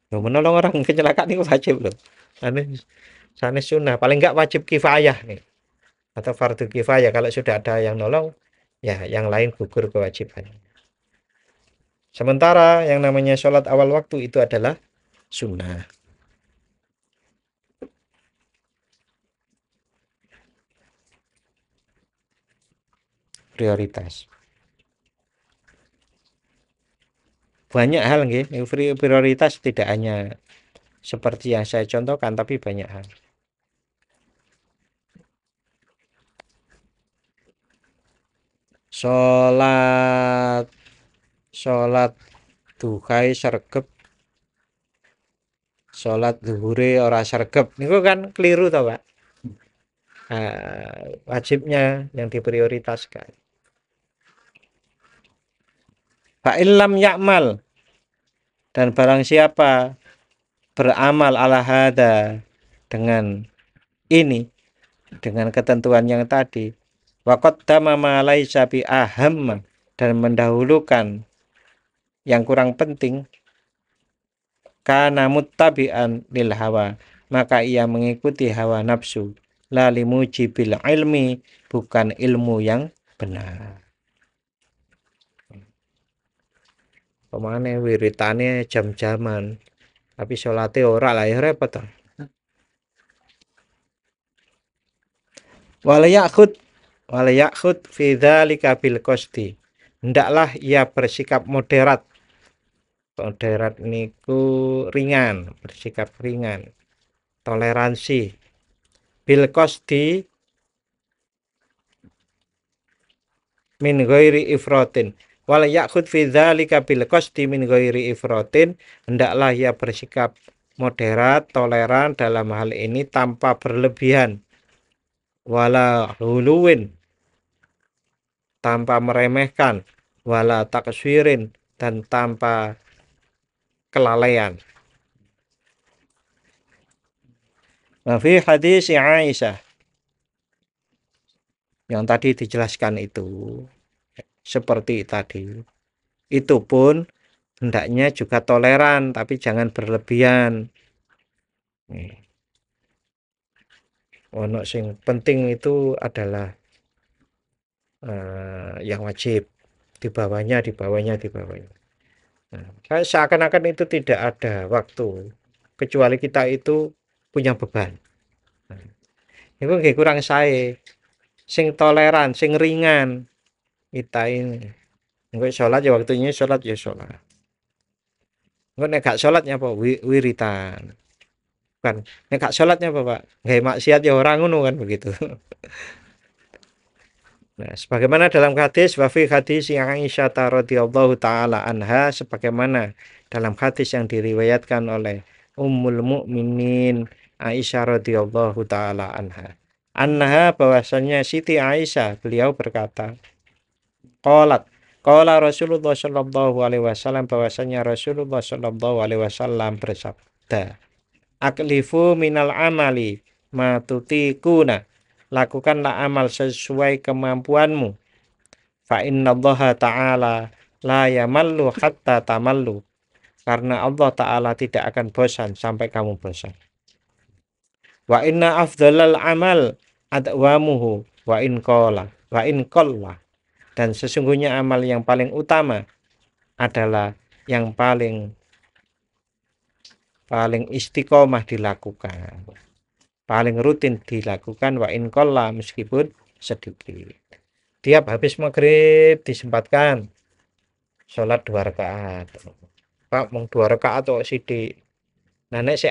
Loh, menolong orang kecelakaan ini wajib loh. Sanes sunnah, paling enggak wajib kifayah nih, atau fardu kifayah. Kalau sudah ada yang nolong, ya yang lain gugur kewajibannya. Sementara yang namanya sholat awal waktu itu adalah sunnah. Prioritas. Banyak hal nggih, prioritas tidak hanya seperti yang saya contohkan, tapi banyak hal. Sholat duhai sergep, sholat zuhure ora sergep, niku kan keliru toh Pak. Wajibnya yang diprioritaskan. Fa'ilam ya'mal, dan barang siapa beramal ala hada, dengan ini, dengan ketentuan yang tadi, waqaddama ma laisa bi aham, dan mendahulukan yang kurang penting, kana muttabi'an lil hawa, maka ia mengikuti hawa nafsu, la limujibil ilmi, bukan ilmu yang benar. Pemane wiritane jam-jaman, tapi sholatnya ora lah, ya repot toh. Walayakhud fi dzalika bil qasdi, hendaklah ia bersikap moderat. Moderat niku ringan, bersikap ringan, toleransi. Bil qasdi min ghairi ifratin, Wal ya'khud fi dzalika bil qasdi min ghairi ifratin, hendaklah ia bersikap moderat, toleran dalam hal ini tanpa berlebihan, wala huluwin, tanpa meremehkan, wala takswirin, dan tanpa kelalaian. Nah, fi hadis Aisyah yang tadi dijelaskan itu seperti tadi. Itu pun hendaknya juga toleran, tapi jangan berlebihan. Ono sing penting itu adalah yang wajib, di bawahnya, di bawahnya, di bawahnya. Nah, seakan-akan itu tidak ada waktu, kecuali kita itu punya beban. Nah, itu nggih kurang sae. Sing toleran, sing ringan kita ini. Engko sholat ya waktunya sholat ya sholat. Engko nek gak sholatnya apa wiritan. Bukan, nek gak sholatnya apa, Pak? Nggih maksiat ya orang ngono kan begitu. Nah, sebagaimana dalam hadis wa fi hadis yang Aisyah radhiyallahu taala anha, sebagaimana dalam hadis yang diriwayatkan oleh Ummul Mukminin Aisyah radhiyallahu taala anha. Anha bahwasanya Siti Aisyah beliau berkata, qala Rasulullah sallallahu alaihi wasallam, bahwasanya Rasulullah sallallahu alaihi wasallam bersabda, aklifu minal amali ma tutikuna, lakukanlah amal sesuai kemampuanmu. Fa innallaha ta'ala la yamallu hatta tamallu, karena Allah Ta'ala tidak akan bosan sampai kamu bosan. Wa inna afdhalal amal adwamuhu wa in qalla, dan sesungguhnya amal yang paling utama adalah yang paling istiqomah dilakukan, paling rutin dilakukan, wa in qalla, meskipun sedikit. Tiap habis maghrib disempatkan sholat 2 rakaat. Pak, mau 2 rakaat atau sidik. Nah, nek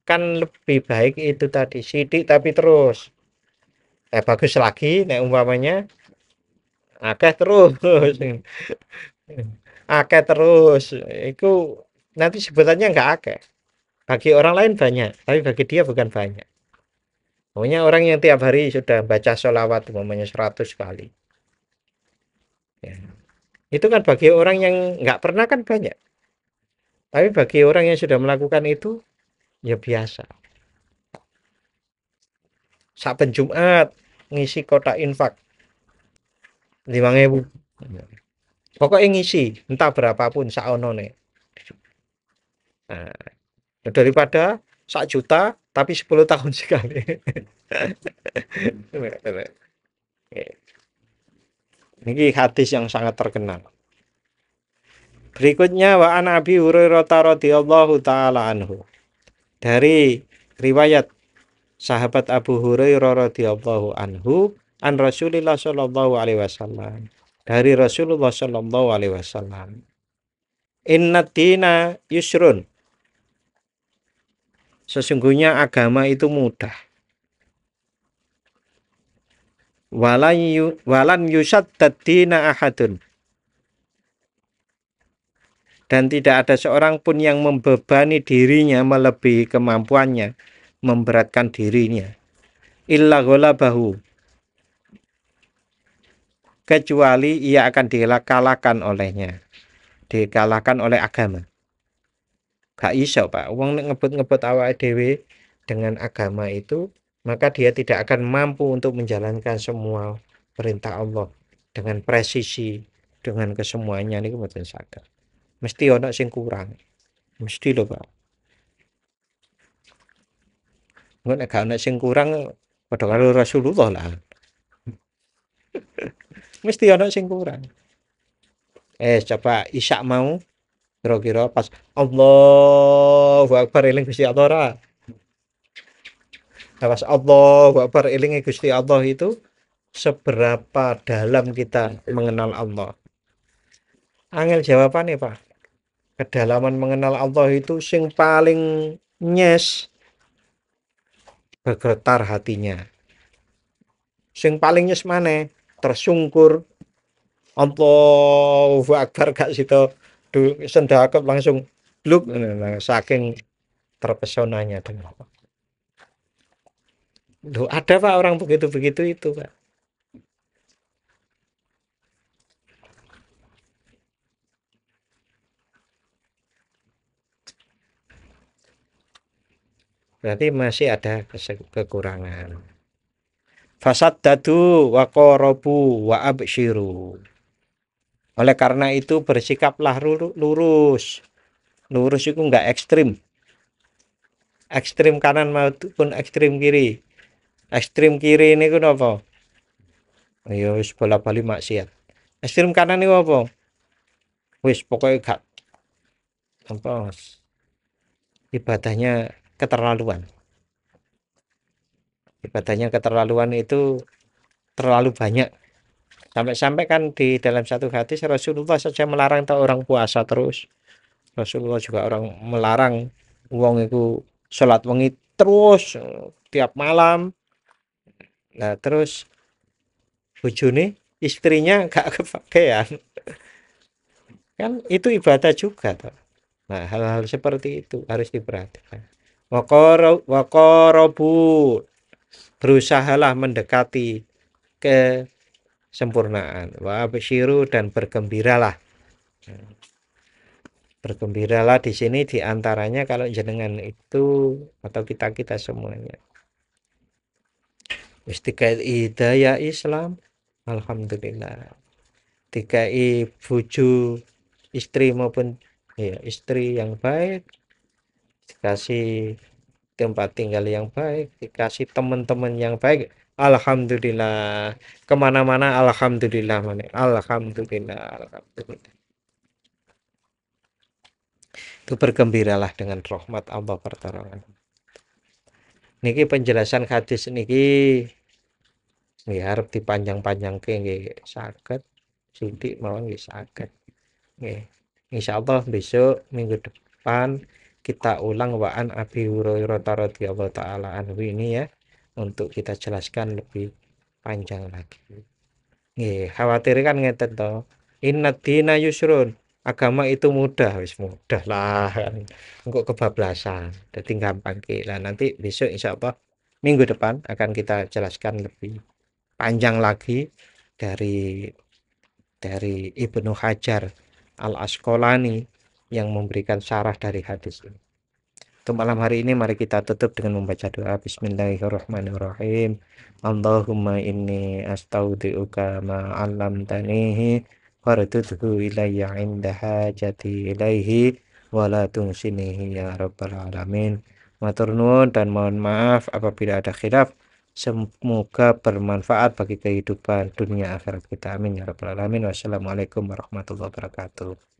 kan lebih baik itu tadi sidik tapi terus. Bagus lagi nek umpamanya akeh terus. Akeh terus. Itu nanti sebutannya enggak akeh. Bagi orang lain banyak, tapi bagi dia bukan banyak. Pokoknya orang yang tiap hari sudah baca sholawat umpamanya 100 kali. Ya. Itu kan bagi orang yang nggak pernah kan banyak. Tapi bagi orang yang sudah melakukan itu, ya biasa. Saben Jumat ngisi kotak infak 5.000. Pokoknya ngisi, entah berapapun saonone. Nah, daripada 1 juta tapi 10 tahun sekali. Ini hadis yang sangat terkenal. Berikutnya wa an Abi Hurairah radhiyallahu taala anhu. Dari riwayat sahabat Abu Hurairah radhiyallahu anhu, an Rasulillah sallallahu alaihi wasallam. Dari Rasulullah sallallahu alaihi wasallam. Inna dina yusrun. Sesungguhnya agama itu mudah. Walan yusaddad dina ahadun. Dan tidak ada seorang pun yang membebani dirinya melebihi kemampuannya, memberatkan dirinya. Illa ghalabahu, kecuali ia akan dikalahkan olehnya, dikalahkan oleh agama. Gak iso, Pak. Wong ngebut-ngebut awake dhewe dengan agama itu, maka dia tidak akan mampu untuk menjalankan semua perintah Allah dengan presisi, dengan kesemuanya niku mboten saged. Mesti ono sing kurang. Mesti lho, Pak. Nek gak ono sing kurang padha karo Rasulullah lah. Mesti ono sing kurang. Coba Isya mau kira-kira pas Allahu Akbar eling Gusti Allah ora. Pas Allahu Akbar eling Gusti Allah itu seberapa dalam kita mengenal Allah. Angel jawabannya, Pak. Kedalaman mengenal Allah itu sing paling nyes bergetar hatinya. Sing paling nyes maneh tersungkur Allahu Akbar gak situ sendakep langsung bluk saking terpesonanya dengan Loh, ada Pak orang begitu-begitu itu Pak. Berarti masih ada kekurangan. Fasaddadu wa qarabu wa absyiru. Oleh karena itu bersikaplah lurus. Lurus itu enggak ekstrim. Ekstrim kanan maupun ekstrim kiri. Ekstrim kiri ini ku apa? Ya wis bola-bali maksiat. Ekstrim kanan ini apa? Wis pokoknya gak apa ibadahnya keterlaluan. Ibadahnya keterlaluan itu terlalu banyak. Sampai-sampai kan di dalam satu hadis Rasulullah saja melarang tak orang puasa terus. Rasulullah juga orang melarang wong itu sholat wengi terus tiap malam. Nah, terus bojone istrinya gak kepakean. Kan itu ibadah juga toh. Nah, hal-hal seperti itu harus diperhatikan. Waqarabu berusahalah mendekati kesempurnaan. Wa basyiru dan bergembiralah. Bergembiralah di sini diantaranya kalau jenengan itu atau kita semuanya istiqai hidayah Islam, alhamdulillah. Dikai bojo istri maupun ya, istri yang baik, dikasih tempat tinggal yang baik, dikasih teman-teman yang baik, alhamdulillah. Kemana-mana alhamdulillah, alhamdulillah, alhamdulillah. Itu bergembiralah dengan rahmat Allah pertolongan. Niki penjelasan hadis niki nggih arep dipanjang-panjangke nggih saged, sithik mawon nggih saged. Nggih. Insyaallah besok minggu depan kita ulang wa'an Abi Hurairah radhiyallahu taala anhu ini ya untuk kita jelaskan lebih panjang lagi. Nggih, khawatir kan ngeten to. Inna dina yusrun. Agama itu mudah, wis mudah lah kan. Engko kebablasan. Dadi gampang ki. Lah nanti besok insyaallah minggu depan akan kita jelaskan lebih panjang lagi dari Ibnu Hajar Al-Asqalani yang memberikan syarah dari hadis ini. Untuk malam hari ini mari kita tutup dengan membaca doa Bismillahirrahmanirrahim. Allahumma inni astaudiuka ma 'allamtanihi farduhu ilayya 'inda hajati ilaihi wa la tunsinihi ya rabbal alamin. Matur nuwun dan mohon maaf apabila ada khilaf. Semoga bermanfaat bagi kehidupan dunia akhirat kita. Amin ya rabbal alamin. Wassalamualaikum warahmatullahi wabarakatuh.